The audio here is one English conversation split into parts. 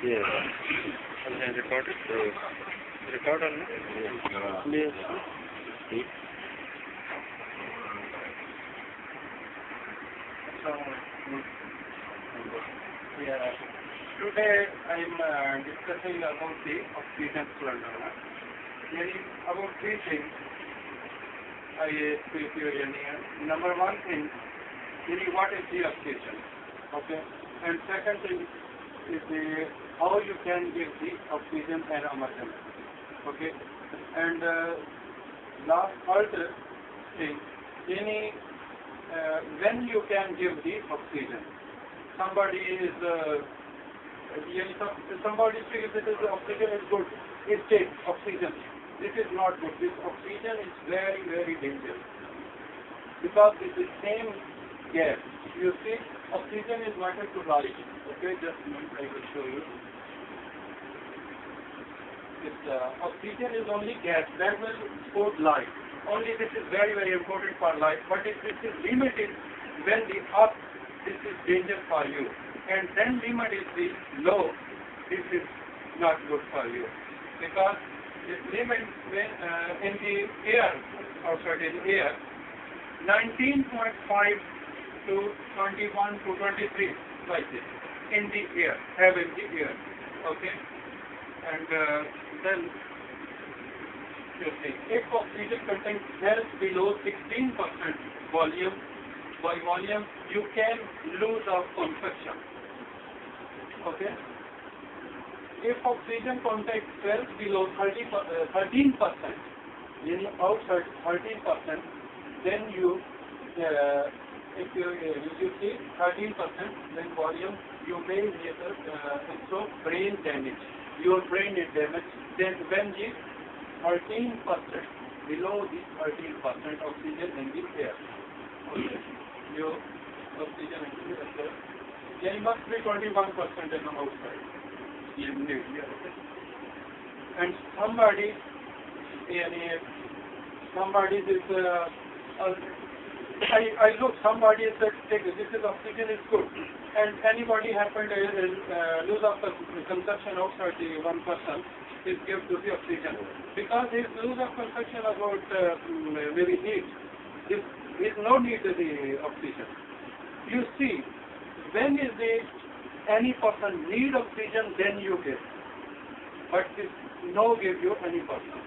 Yes. And then record it. Record on it. Yes. Yeah. Today I am discussing about the oxygen cylinder. About three things I speak here. Number one thing, what is the oxygen? Okay. And second thing is how you can give the oxygen and emergency. Okay. And last third thing, when you can give the oxygen. Somebody says that the oxygen is good. It takes oxygen. This is not good. This oxygen is very, very dangerous. Because it is same gas. You see, oxygen is vital to life. Okay, just a minute, I will show you. This oxygen is only gas that will support life. Only this is very, very important for life. But if this is limited, when the up, this is dangerous for you. And then limit is the low, this is not good for you. Because this limit when in the air, outside in air, 19.5 to 21 to 23, like this, in the air, have in the air. Okay? And then, you see, if oxygen content falls below 16% volume, by volume, you can lose of consumption. Okay? If oxygen content falls below 13%, outside 13%, then you, if you see 13%, then volume, you may also brain damage. Your brain is damaged. Then when the 13%, below the 13% oxygen in the air. Okay. Your oxygen in the air. There must be 21% in the outside. And somebody is I look, somebody said, this is oxygen is good. And anybody happened to lose of consumption outside the 1% is give to the oxygen. Because his lose of consumption about maybe heat, there is no need to the oxygen. You see, when is any person need oxygen, then you give. But this no give you any person.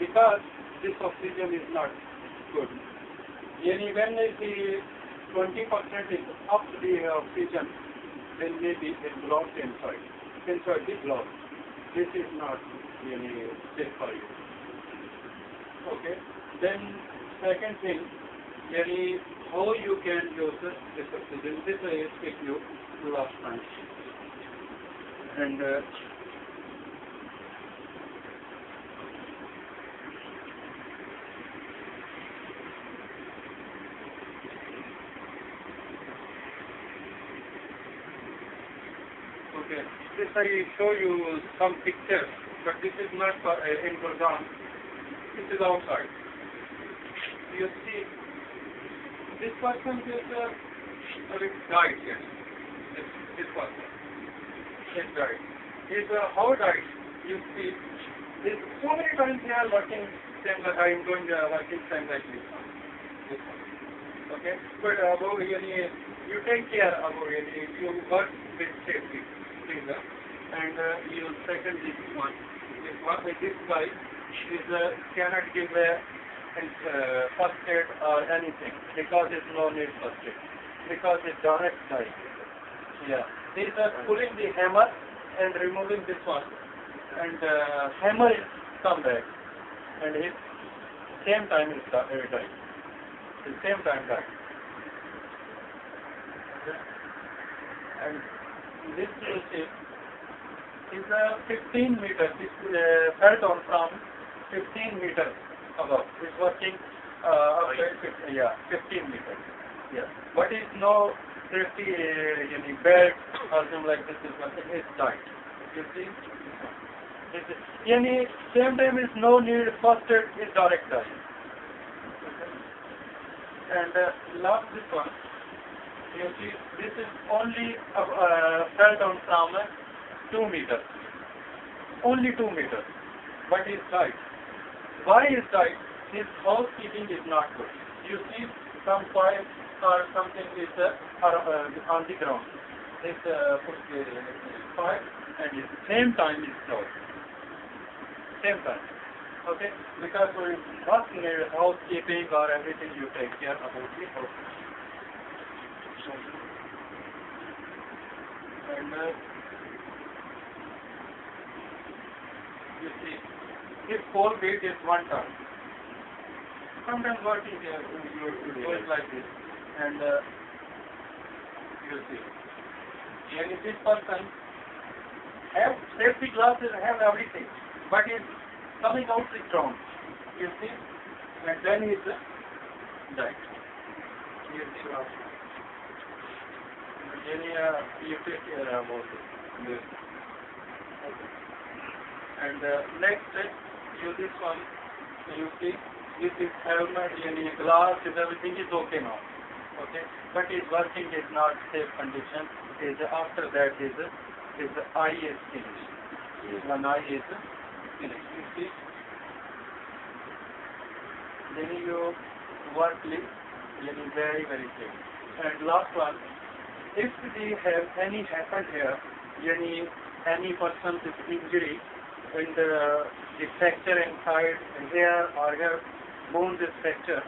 Because this oxygen is not good. When is the 20% is up the oxygen, then maybe it blocks inside the blood. This is not really safe for you. Okay. Then second thing, how you can use this oxygen. This I speak you last time. And okay, this I show you some pictures, but this is not in Gurgaon. This is outside. You see, this person is died here. This person is died. How died? You see, so many times they are working same like I am going working same like this. Okay, but about you take care about you work with safety, and you second this one. This guy cannot give first aid or anything because it's no need first aid because it's direct die. Yeah, these are pulling the hammer and removing this one, and hammer is come back, and his same time is died. The same time died. Okay. And this is 15 meters. It fell down from 15 meters above. It's working 15 meters. Yeah. But it's no safety bed or something like this is working. It's died. You see? Same time is no need first aid is direct die. Okay. And last this one. You see, this is only fell down from 2 meters. Only 2 meters. But he's tight. Why is tight? His housekeeping is not good. You see some pipe or something is on the ground. It's put the pipe and at the same time it's closed. Same time. Okay? Because for not housekeeping or everything you take care about the house. And you see, if 4 feet is 1 ton. Sometimes working here, you do it like this. And you see. And if this person have safety glasses, have everything, but he's coming out strong. You see? And then he's died. You see how? Then you take care about it. And next, you this one, you see, this is helmet, glass, everything is okay now. Okay? But his working is not safe condition. After that his eye is finished. One eye is finished. You see? Then you work very, very safe. And last one, if they have any happened here, any person's injury in the fracture inside here or here, bones is fracture,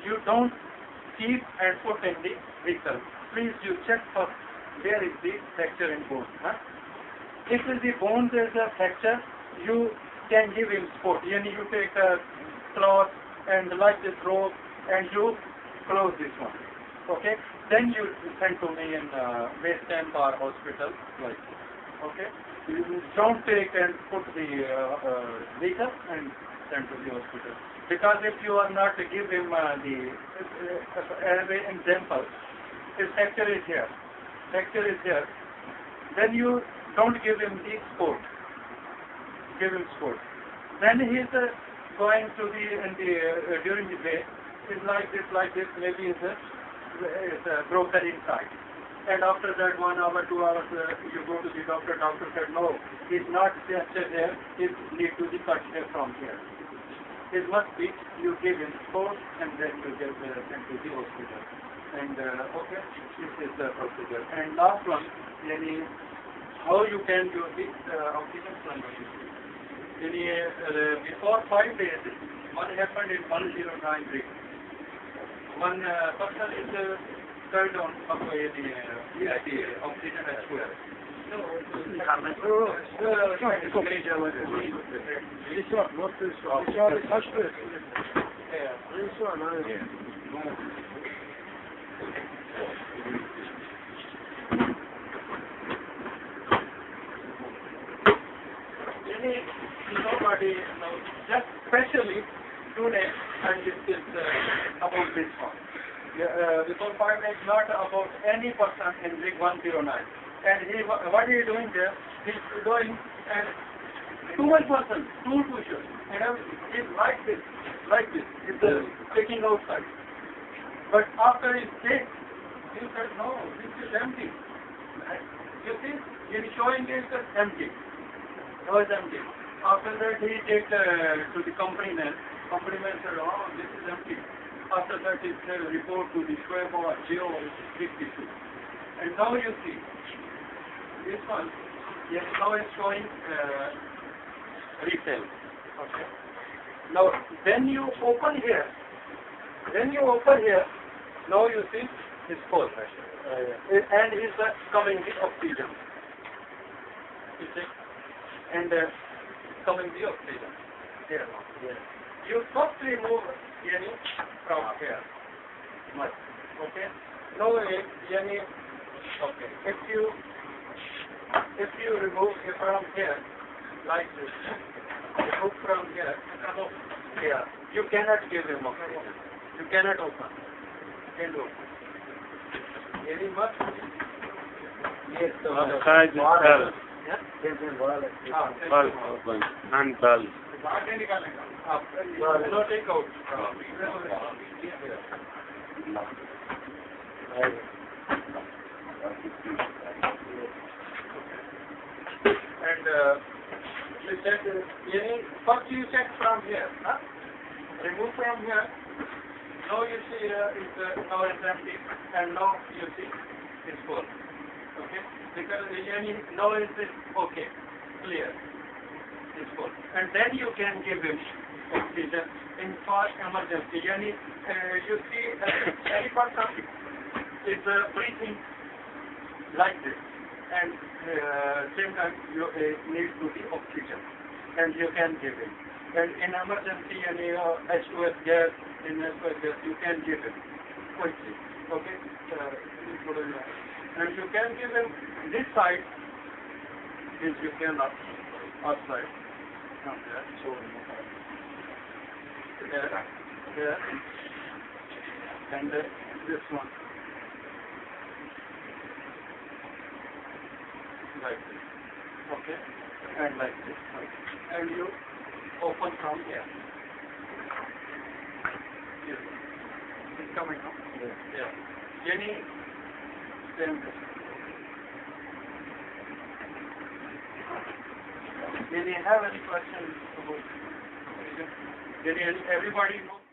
you don't keep and put in the vehicle. Please you check first where is the fracture in bone. Huh? If the bones is a fracture, you can give him support. You take a cloth and like this rope and you close this one. Okay? Then you send to me in base camp or hospital. Like, okay? You don't take and put the vehicle and send to the hospital. Because if you are not to give him as an example, his fracture is here. Fracture is here. Then you don't give him the support. Give him support. Then he is going to during the day, it's like this, maybe it's broken inside. And after that 1 hour, 2 hours, you go to the doctor. Doctor said, no, it's not fracture there. It needs to be cut here from here. It must be, you give him support and then you get sent to the hospital. And okay, this is the procedure. And last one, how you can do this oxygen plunging. Before 5 days, what happened in 1093? One person is turned on the oxygen as well. Nobody knows, just especially today, and this is about this one. Before 5 days, not about any person in Rig 109. And what he is doing there, he's doing and too much person, two pushes, and he's like this, he's taking outside. But after he takes, he said, no, this is empty. You see, he's showing it empty. No, it's empty. After that, he takes to the company man. Company man said, oh, this is empty. After that, he said, report to the Shoaib or Geo 52. And now you see, this one, yes, now it's showing retail. Okay. Now, then you open here. Now you see it's full. And it's coming the oxygen. You see? And coming the oxygen. Here. Yes. You first remove from here. Okay. Now, okay. If you remove it from here, like this, remove from here, you cannot give him oxygen. You cannot open. You can open. Any must? Yes, and ball. No, take out. And you said, first you check from here, huh? Remove from here. Now you see now it's empty, and now you see it's full. Okay? Because now it's okay, clear. It's full. And then you can give him oxygen in for emergency. You see any person is breathing like this, and same time you need to be oxygen, and you can give him. And in emergency, H2S gas, you can give him quickly. Okay? And you can give him this side, which you cannot outside. Not there. So there, and this one. Like this. Okay? And like this. And you open from here. Yes. It's coming up. Yeah. Any same way. Did you have any questions about everybody know?